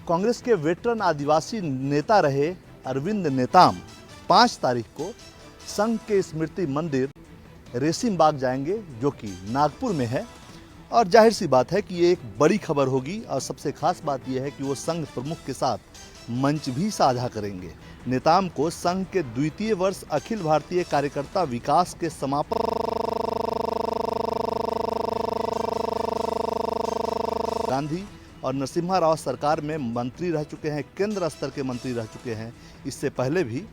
कांग्रेस के वेटरन आदिवासी नेता रहे अरविंद नेताम 5 तारीख को संघ के स्मृति मंदिर रेसिम बाग जाएंगे, जो कि नागपुर में है। और जाहिर सी बात है कि ये एक बड़ी खबर होगी और सबसे खास बात यह है कि वो संघ प्रमुख के साथ मंच भी साझा करेंगे। नेताम को संघ के द्वितीय वर्ष अखिल भारतीय कार्यकर्ता विकास के समापन गांधी और नरसिम्हा राव सरकार में मंत्री रह चुके हैं, केंद्र स्तर के मंत्री रह चुके हैं। इससे पहले भी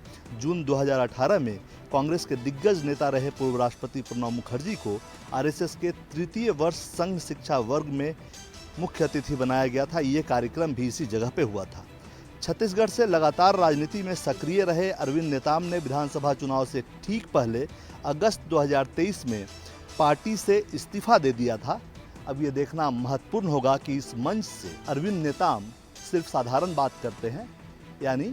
जून 2018 में कांग्रेस के दिग्गज नेता रहे पूर्व राष्ट्रपति प्रणब मुखर्जी को आरएसएस के तृतीय वर्ष संघ शिक्षा वर्ग में मुख्य अतिथि बनाया गया था। ये कार्यक्रम भी इसी जगह पे हुआ था। छत्तीसगढ़ से लगातार राजनीति में सक्रिय रहे अरविंद नेताम ने विधानसभा चुनाव से ठीक पहले अगस्त 2023 में पार्टी से इस्तीफा दे दिया था। अब ये देखना महत्वपूर्ण होगा कि इस मंच से अरविंद नेताम सिर्फ साधारण बात करते हैं, यानी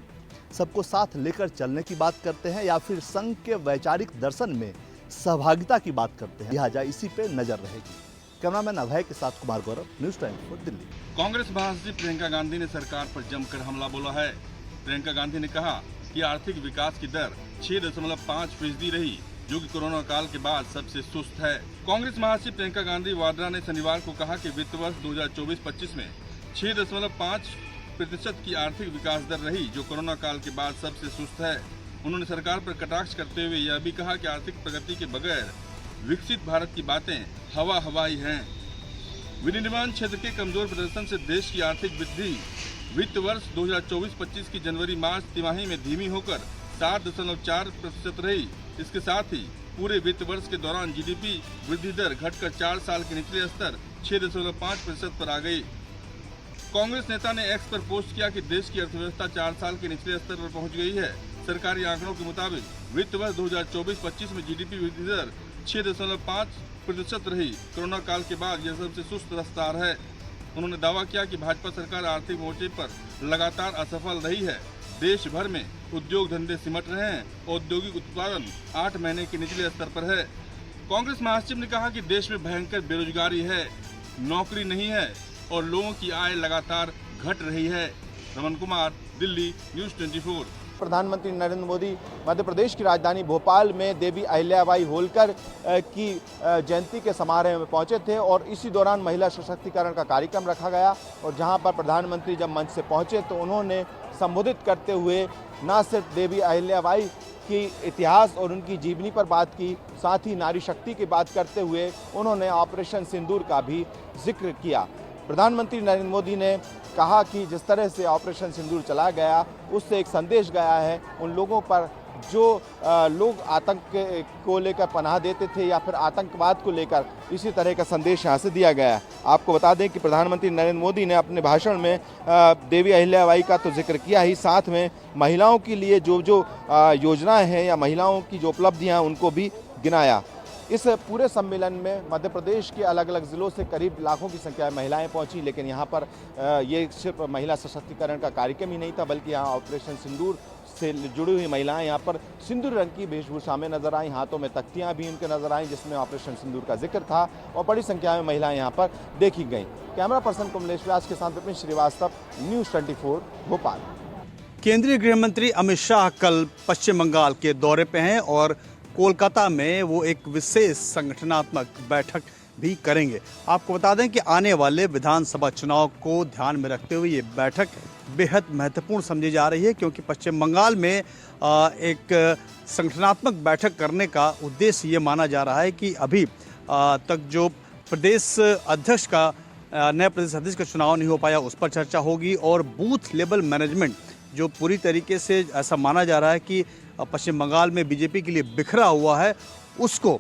सबको साथ लेकर चलने की बात करते हैं, या फिर संघ के वैचारिक दर्शन में सहभागिता की बात करते हैं। लिहाजा इसी पे नजर रहेगी। कैमरामैन अभय के साथ कुमार गौरव, न्यूज़ 24 दिल्ली। कांग्रेस महासचिव प्रियंका गांधी ने सरकार पर जमकर हमला बोला है। प्रियंका गांधी ने कहा कि आर्थिक विकास की दर 6.5% रही, जो कि कोरोना काल के बाद सबसे सुस्त है। कांग्रेस महासचिव प्रियंका गांधी वाड्रा ने शनिवार को कहा कि वित्त वर्ष 2024-25 में 6.5% की आर्थिक विकास दर रही, जो कोरोना काल के बाद सबसे सुस्त है। उन्होंने सरकार पर कटाक्ष करते हुए यह भी कहा कि आर्थिक प्रगति के बगैर विकसित भारत की बातें हवा ही हैं। विनिर्माण क्षेत्र के कमजोर प्रदर्शन से देश की आर्थिक वृद्धि वित्त वर्ष 2024-25 की जनवरी-मार्च तिमाही में धीमी होकर 7.4% रही। इसके साथ ही पूरे वित्त वर्ष के दौरान जीडीपी वृद्धि दर घटकर 4 साल के निचले स्तर 6.5% पर आ गई। कांग्रेस नेता ने एक्स पर पोस्ट किया कि देश की अर्थव्यवस्था 4 साल के निचले स्तर पर पहुंच गई है। सरकारी आंकड़ों के मुताबिक वित्त वर्ष 2024-25 में जीडीपी वृद्धि दर 6.5% रही। कोरोना काल के बाद यह सबसे सुस्त रफ्तार है। उन्होंने दावा किया कि भाजपा सरकार आर्थिक मोर्चे पर लगातार असफल रही है। देश भर में उद्योग धंधे सिमट रहे हैं। औद्योगिक उत्पादन 8 महीने के निचले स्तर पर है। कांग्रेस महासचिव ने कहा कि देश में भयंकर बेरोजगारी है, नौकरी नहीं है और लोगों की आय लगातार घट रही है। रमन कुमार, दिल्ली, न्यूज़ 24। प्रधानमंत्री नरेंद्र मोदी मध्य प्रदेश की राजधानी भोपाल में देवी अहिल्याबाई होलकर की जयंती के समारोह में पहुंचे थे और इसी दौरान महिला सशक्तिकरण का कार्यक्रम रखा गया। और जहां पर प्रधानमंत्री जब मंच से पहुंचे तो उन्होंने संबोधित करते हुए न सिर्फ देवी अहिल्याबाई की इतिहास और उनकी जीवनी पर बात की, साथ ही नारी शक्ति की बात करते हुए उन्होंने ऑपरेशन सिंदूर का भी जिक्र किया। प्रधानमंत्री नरेंद्र मोदी ने कहा कि जिस तरह से ऑपरेशन सिंदूर चला गया, उससे एक संदेश गया है उन लोगों पर जो लोग आतंक को लेकर पनाह देते थे या फिर आतंकवाद को लेकर, इसी तरह का संदेश यहाँ से दिया गया है। आपको बता दें कि प्रधानमंत्री नरेंद्र मोदी ने अपने भाषण में देवी अहिल्याबाई का तो जिक्र किया ही, साथ में महिलाओं के लिए जो योजनाएं हैं या महिलाओं की जो उपलब्धियाँ उनको भी गिनाया। इस पूरे सम्मेलन में मध्य प्रदेश के अलग अलग ज़िलों से करीब लाखों की संख्या में महिलाएं पहुंची, लेकिन यहाँ पर ये सिर्फ महिला सशक्तिकरण का कार्यक्रम ही नहीं था, बल्कि यहाँ ऑपरेशन सिंदूर से जुड़ी हुई महिलाएं यहाँ पर सिंदूर रंग की वेशभूषा में नजर आई। हाथों में तख्तियाँ भी उनके नजर आई जिसमें ऑपरेशन सिंदूर का जिक्र था और बड़ी संख्या में महिलाएं यहाँ पर देखी गईं। कैमरा पर्सन कमलेश व्यास के साथ विपिन श्रीवास्तव, न्यूज़ 24 भोपाल। केंद्रीय गृह मंत्री अमित शाह कल पश्चिम बंगाल के दौरे पे हैं और कोलकाता में वो एक विशेष संगठनात्मक बैठक भी करेंगे। आपको बता दें कि आने वाले विधानसभा चुनाव को ध्यान में रखते हुए ये बैठक बेहद महत्वपूर्ण समझी जा रही है, क्योंकि पश्चिम बंगाल में एक संगठनात्मक बैठक करने का उद्देश्य ये माना जा रहा है कि अभी तक जो प्रदेश अध्यक्ष का नए प्रदेश अध्यक्ष का चुनाव नहीं हो पाया, उस पर चर्चा होगी। और बूथ लेवल मैनेजमेंट जो पूरी तरीके से ऐसा माना जा रहा है कि पश्चिम बंगाल में बीजेपी के लिए बिखरा हुआ है, उसको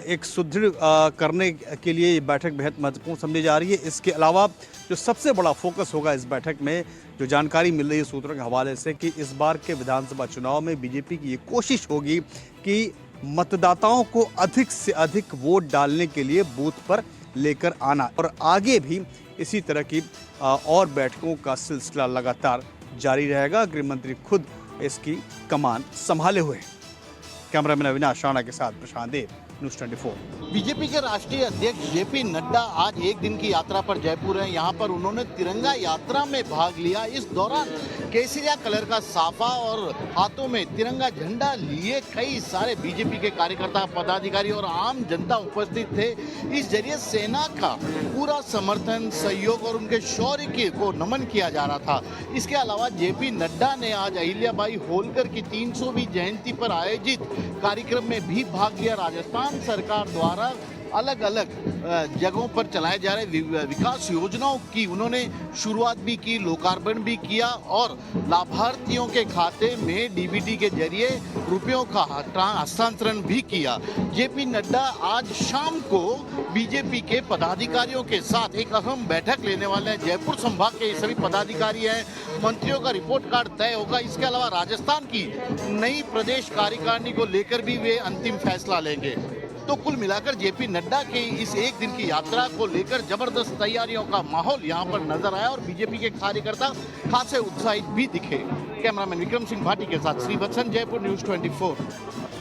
एक सुदृढ़ करने के लिए ये बैठक बेहद महत्वपूर्ण समझी जा रही है। इसके अलावा जो सबसे बड़ा फोकस होगा इस बैठक में, जो जानकारी मिल रही है सूत्रों के हवाले से, कि इस बार के विधानसभा चुनाव में बीजेपी की ये कोशिश होगी कि मतदाताओं को अधिक से अधिक वोट डालने के लिए बूथ पर लेकर आना। और आगे भी इसी तरह की और बैठकों का सिलसिला लगातार जारी रहेगा। गृह मंत्री खुद इसकी कमान संभाले हुए। कैमरामैन अविनाश राणा के साथ प्रशांत देव। न्यूज़ 24। बीजेपी के राष्ट्रीय अध्यक्ष जेपी नड्डा आज एक दिन की यात्रा पर जयपुर हैं। यहाँ पर उन्होंने तिरंगा यात्रा में भाग लिया। इस दौरान केसरिया कलर का साफा और हाथों में तिरंगा झंडा लिए कई सारे बीजेपी के कार्यकर्ता, पदाधिकारी और आम जनता उपस्थित थे। इस जरिए सेना का पूरा समर्थन, सहयोग और उनके शौर्य को नमन किया जा रहा था। इसके अलावा जेपी नड्डा ने आज अहिल्याबाई होलकर की 300वीं जयंती पर आयोजित कार्यक्रम में भी भाग लिया। राजस्थान सरकार द्वारा अलग अलग जगहों पर चलाए जा रहे विकास योजनाओं की उन्होंने शुरुआत भी की, लोकार्पण भी किया और लाभार्थियों के खाते में डीबीटी के जरिए रुपयों का हस्तांतरण भी किया। जेपी नड्डा आज शाम को बीजेपी के पदाधिकारियों के साथ एक अहम बैठक लेने वाले हैं। जयपुर संभाग के सभी पदाधिकारी हैं, मंत्रियों का रिपोर्ट कार्ड तय होगा। इसके अलावा राजस्थान की नई प्रदेश कार्यकारिणी को लेकर भी वे अंतिम फैसला लेंगे। तो कुल मिलाकर जेपी नड्डा के इस एक दिन की यात्रा को लेकर जबरदस्त तैयारियों का माहौल यहां पर नजर आया और बीजेपी के कार्यकर्ता खासे उत्साहित भी दिखे। कैमरामैन विक्रम सिंह भाटी के साथ श्रीवत्सन, जयपुर, न्यूज़ 24।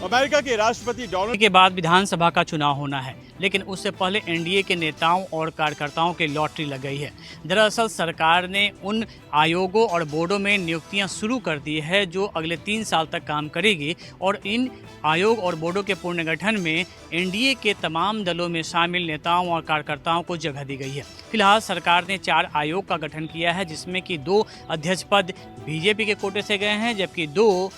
अमेरिका के राष्ट्रपति डोनाल्ड के बाद विधानसभा का चुनाव होना है, लेकिन उससे पहले एनडीए के नेताओं और कार्यकर्ताओं की लॉटरी लग गई है। दरअसल सरकार ने उन आयोगों और बोर्डों में नियुक्तियां शुरू कर दी है जो अगले 3 साल तक काम करेगी और इन आयोग और बोर्डों के पुनर्गठन में एनडीए के तमाम दलों में शामिल नेताओं और कार्यकर्ताओं को जगह दी गई है। फिलहाल सरकार ने 4 आयोग का गठन किया है, जिसमें कि 2 अध्यक्ष पद बीजेपी के कोटे से गए हैं जबकि 2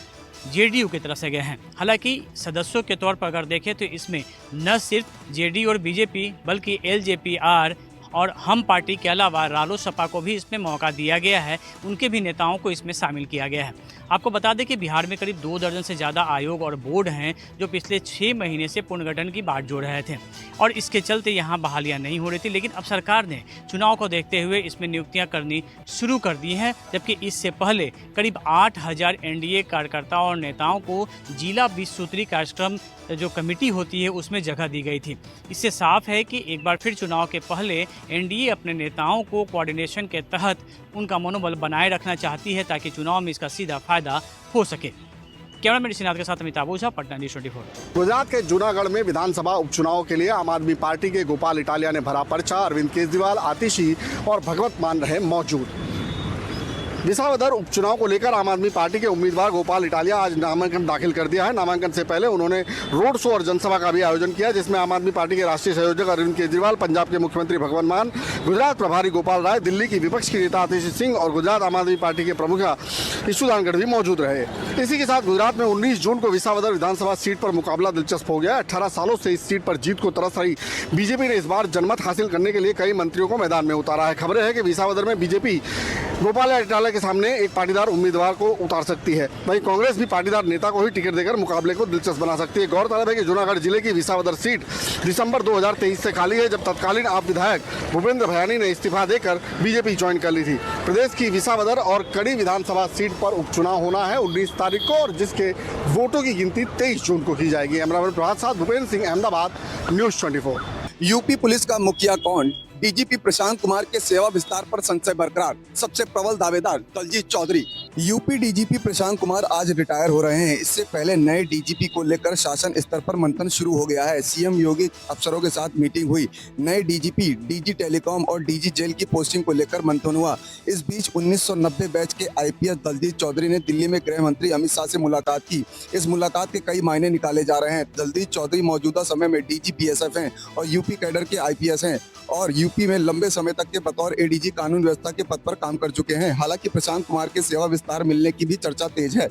जेडीयू की तरफ से गए हैं। हालांकि सदस्यों के तौर पर अगर देखें तो इसमें न सिर्फ जेडीयू और बीजेपी बल्कि एलजेपीआर और हम पार्टी के अलावा रालोसपा को भी इसमें मौका दिया गया है, उनके भी नेताओं को इसमें शामिल किया गया है। आपको बता दें कि बिहार में करीब 2 दर्जन से ज़्यादा आयोग और बोर्ड हैं जो पिछले 6 महीने से पुनर्गठन की बात जोड़ रहे थे और इसके चलते यहाँ बहालियाँ नहीं हो रही थी। लेकिन अब सरकार ने चुनाव को देखते हुए इसमें नियुक्तियाँ करनी शुरू कर दी हैं, जबकि इससे पहले करीब 8000 एनडीए कार्यकर्ताओं और नेताओं को जिला 20 सूत्री कार्यक्रम जो कमेटी होती है उसमें जगह दी गई थी। इससे साफ है कि एक बार फिर चुनाव के पहले एनडीए अपने नेताओं को कोऑर्डिनेशन के तहत उनका मनोबल बनाए रखना चाहती है ताकि चुनाव में इसका सीधा फायदा हो सके। कैमरामैन श्रीनाथ के साथ अमिताभ ओझा, पटना, न्यूज़ 24। गुजरात के जूनागढ़ में विधानसभा उपचुनाव के लिए आम आदमी पार्टी के गोपाल इटालिया ने भरा पर्चा। अरविंद केजरीवाल, आतिशी और भगवत मान रहे मौजूद। विसावदर उपचुनाव को लेकर आम आदमी पार्टी के उम्मीदवार गोपाल इटालिया आज नामांकन दाखिल कर दिया है। नामांकन से पहले उन्होंने रोड शो और जनसभा का भी आयोजन किया, जिसमें आम आदमी पार्टी के राष्ट्रीय संयोजक अरविंद केजरीवाल, पंजाब के मुख्यमंत्री भगवत मान, गुजरात प्रभारी गोपाल राय, दिल्ली की विपक्ष की नेता आतिशी सिंह और गुजरात आम आदमी पार्टी के प्रमुख ईशू दानगढ़ भी मौजूद रहे। इसी के साथ गुजरात में 19 जून को विसावदर विधानसभा सीट पर मुकाबला दिलचस्प हो गया। 18 सालों से इस सीट पर जीत को तरस रही बीजेपी ने इस बार जनमत हासिल करने के लिए कई मंत्रियों को मैदान में उतारा है। खबरें हैं कि विसावदर में बीजेपी गोपाल इटालिया के सामने एक पाटीदार उम्मीदवार को उतार सकती है, वहीं कांग्रेस भी पाटीदार नेता को ही टिकट देकर मुकाबले को दिलचस्प बना सकती है। गौरतलब है कि जूनागढ़ जिले की विसावदर सीट दिसंबर 2023 से खाली है, जब तत्कालीन आप विधायक भूपेंद्र भयानी ने इस्तीफा देकर बीजेपी ज्वाइन कर ली थी। प्रदेश की विसावदर और कड़ी विधानसभा सीट पर उपचुनाव होना है 19 तारीख को और जिसके वोटों की गिनती 23 जून को की जाएगी। अमरावती प्रभात साथ Bhupendra Singh, Ahmedabad, news 24। UP police का मुखिया कौन? डीजीपी प्रशांत कुमार के सेवा विस्तार पर संशय बरकरार, सबसे प्रबल दावेदार दलजीत चौधरी। यूपी डीजीपी प्रशांत कुमार आज रिटायर हो रहे हैं। इससे पहले नए डीजीपी को लेकर शासन स्तर पर मंथन शुरू हो गया है। सीएम योगी अफसरों के साथ मीटिंग हुई। नए डीजीपी, डीजी टेलीकॉम और डीजी जेल की पोस्टिंग को लेकर मंथन हुआ। इस बीच 1990 बैच के आईपीएस दलजीत चौधरी ने दिल्ली में गृह मंत्री अमित शाह से मुलाकात की। इस मुलाकात के कई मायने निकाले जा रहे हैं। दलजीत चौधरी मौजूदा समय में डीजी बीएसएफ हैं और यूपी कैडर के आईपीएस हैं और यूपी में लंबे समय तक के बतौर एडीजी कानून व्यवस्था के पद पर काम कर चुके हैं। हालांकि प्रशांत कुमार के सेवा विस्तार मिलने की भी चर्चा तेज है।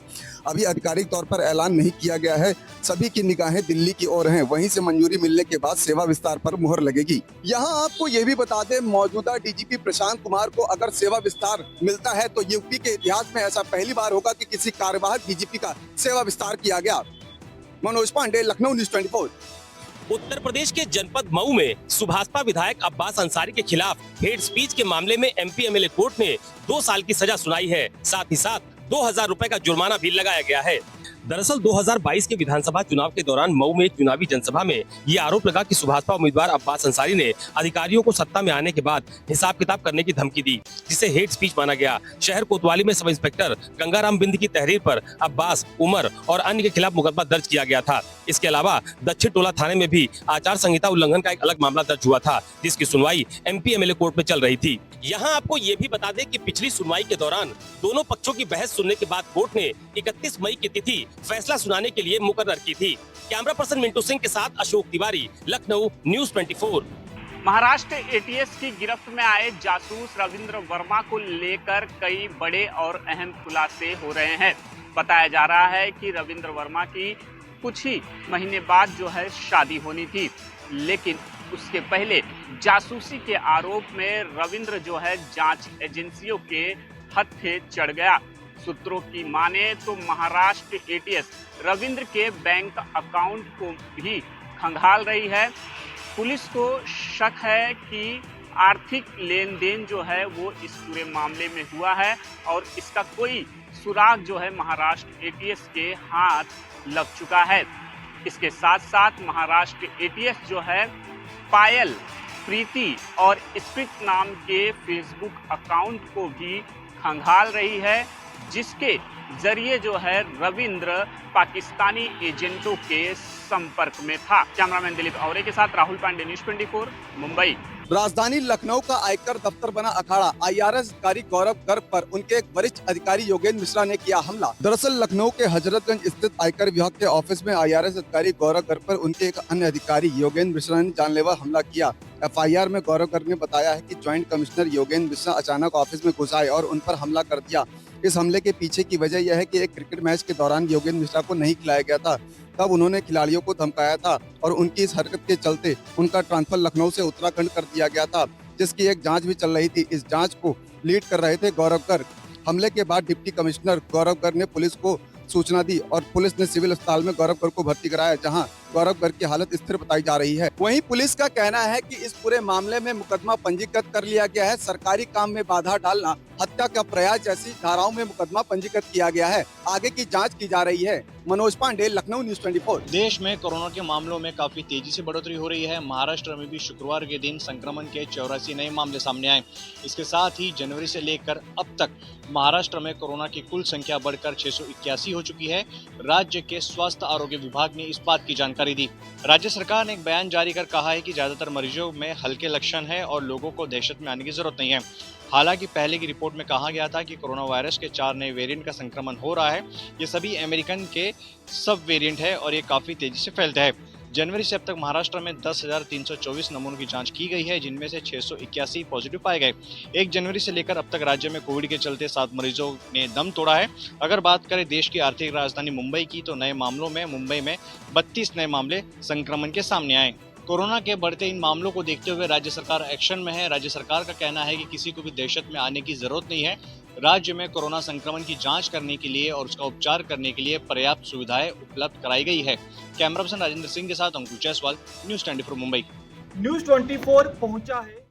अभी आधिकारिक तौर पर ऐलान नहीं किया गया है। सभी की निगाहें दिल्ली की ओर हैं। वहीं से मंजूरी मिलने के बाद सेवा विस्तार पर मुहर लगेगी। यहाँ आपको ये भी बता दें, मौजूदा डीजीपी प्रशांत कुमार को अगर सेवा विस्तार मिलता है तो यूपी के इतिहास में ऐसा पहली बार होगा कि किसी कार्यवाहक डीजीपी का सेवा विस्तार किया गया। मनोज पांडे, लखनऊ, न्यूज़ 24। उत्तर प्रदेश के जनपद मऊ में सुभाषपा विधायक अब्बास अंसारी के खिलाफ हेट स्पीच के मामले में एमपी एमएलए कोर्ट ने 2 साल की सजा सुनाई है। साथ ही साथ 2000 रुपए का जुर्माना भी लगाया गया है। दरअसल 2022 के विधानसभा चुनाव के दौरान मऊ में चुनावी जनसभा में ये आरोप लगा कि सुभाषपा उम्मीदवार अब्बास अंसारी ने अधिकारियों को सत्ता में आने के बाद हिसाब किताब करने की धमकी दी, जिसे हेट स्पीच माना गया। शहर कोतवाली में सब इंस्पेक्टर गंगाराम बिंद की तहरीर पर अब्बास, उमर और अन्य के खिलाफ मुकदमा दर्ज किया गया था। इसके अलावा दक्षिण टोला थाने में भी आचार संहिता उल्लंघन का एक अलग मामला दर्ज हुआ था, जिसकी सुनवाई MP MLA कोर्ट में चल रही थी। यहाँ आपको ये भी बता दें कि पिछली सुनवाई के दौरान दोनों पक्षों की बहस सुनने के बाद कोर्ट ने 31 मई की तिथि फैसला सुनाने के लिए मुकर्रर की थी। कैमरा पर्सन मिंटू सिंह के साथ अशोक तिवारी, लखनऊ, न्यूज़ 24। महाराष्ट्र ATS की गिरफ्त में आए जासूस रविंद्र वर्मा को लेकर कई बड़े और अहम खुलासे हो रहे हैं। बताया जा रहा है कि रविंद्र वर्मा की कुछ ही महीने बाद जो है शादी होनी थी, लेकिन उसके पहले जासूसी के आरोप में रविंद्र जो है जांच एजेंसियों के हत्थे चढ़ गया। सूत्रों की माने तो महाराष्ट्र ATS रविंद्र के बैंक अकाउंट को भी खंगाल रही है। पुलिस को शक है कि आर्थिक लेन देन जो है वो इस पूरे मामले में हुआ है और इसका कोई सुराग जो है महाराष्ट्र ATS के हाथ लग चुका है। इसके साथ साथ महाराष्ट्र ATS जो है पायल, प्रीति और स्प्रिट नाम के फेसबुक अकाउंट को भी खंगाल रही है, जिसके जरिए जो है रविंद्र पाकिस्तानी एजेंटों के संपर्क में था। कैमरामैन दिलीप औरे के साथ राहुल पांडे, न्यूज़ 24, मुंबई। राजधानी लखनऊ का आयकर दफ्तर बना अखाड़ा। IRS अधिकारी गौरव गर्ग पर उनके एक वरिष्ठ अधिकारी योगेंद्र मिश्रा ने किया हमला। दरअसल लखनऊ के हजरतगंज स्थित आयकर विभाग के ऑफिस में IRS अधिकारी गौरव गर्ग पर उनके एक अन्य अधिकारी योगेंद्र मिश्रा ने जानलेवा हमला किया। FIR में गौरव गर्ग ने बताया है कि ज्वाइंट कमिश्नर योगेंद्र मिश्रा अचानक ऑफिस में घुस आए और उन पर हमला कर दिया। इस हमले के पीछे की वजह यह है कि एक क्रिकेट मैच के दौरान योगेंद्र मिश्रा को नहीं खिलाया गया था, तब उन्होंने खिलाड़ियों को धमकाया था और उनकी इस हरकत के चलते उनका ट्रांसफर लखनऊ से उत्तराखंड कर दिया गया था, जिसकी एक जांच भी चल रही थी। इस जांच को लीड कर रहे थे गौरव गर्ग। हमले के बाद डिप्टी कमिश्नर गौरव गर्ग ने पुलिस को सूचना दी और पुलिस ने सिविल अस्पताल में गौरव गर्ग को भर्ती कराया, जहां गौरव गर्ग की हालत स्थिर बताई जा रही है। वहीं पुलिस का कहना है कि इस पूरे मामले में मुकदमा पंजीकृत कर लिया गया है। सरकारी काम में बाधा डालना, हत्या का प्रयास जैसी धाराओं में मुकदमा पंजीकृत किया गया है। आगे की जांच की जा रही है। मनोज पांडे, लखनऊ, न्यूज़ 24। देश में कोरोना के मामलों में काफी तेजी से बढ़ोतरी हो रही है। महाराष्ट्र में भी शुक्रवार के दिन संक्रमण के 84 नए मामले सामने आए। इसके साथ ही जनवरी से लेकर अब तक महाराष्ट्र में कोरोना की कुल संख्या बढ़कर 681 हो चुकी है। राज्य के स्वास्थ्य आरोग्य विभाग ने इस बात की जानकारी दी। राज्य सरकार ने एक बयान जारी कर कहा है कि ज्यादातर मरीजों में हल्के लक्षण है और लोगों को दहशत में आने की जरूरत नहीं है। हालांकि पहले की रिपोर्ट में कहा गया था कि कोरोना वायरस के 4 नए वेरिएंट का संक्रमण हो रहा है। ये सभी अमेरिकन के सब वेरिएंट है और ये काफी तेजी से फैलता है। जनवरी से अब तक महाराष्ट्र में 10,324 नमूनों की जांच की गई है, जिनमें से 681 पॉजिटिव पाए गए। 1 जनवरी से लेकर अब तक राज्य में कोविड के चलते 7 मरीजों ने दम तोड़ा है। अगर बात करें देश की आर्थिक राजधानी मुंबई की, तो नए मामलों में मुंबई में 32 नए मामले संक्रमण के सामने आए। कोरोना के बढ़ते इन मामलों को देखते हुए राज्य सरकार एक्शन में है। राज्य सरकार का कहना है कि किसी को भी दहशत में आने की जरूरत नहीं है। राज्य में कोरोना संक्रमण की जांच करने के लिए और उसका उपचार करने के लिए पर्याप्त सुविधाएं उपलब्ध कराई गई है। कैमरा पर्सन राजेंद्र सिंह के साथ अंकुश जायसवाल, न्यूज़ 24 मुंबई। न्यूज़ 24 पहुंचा है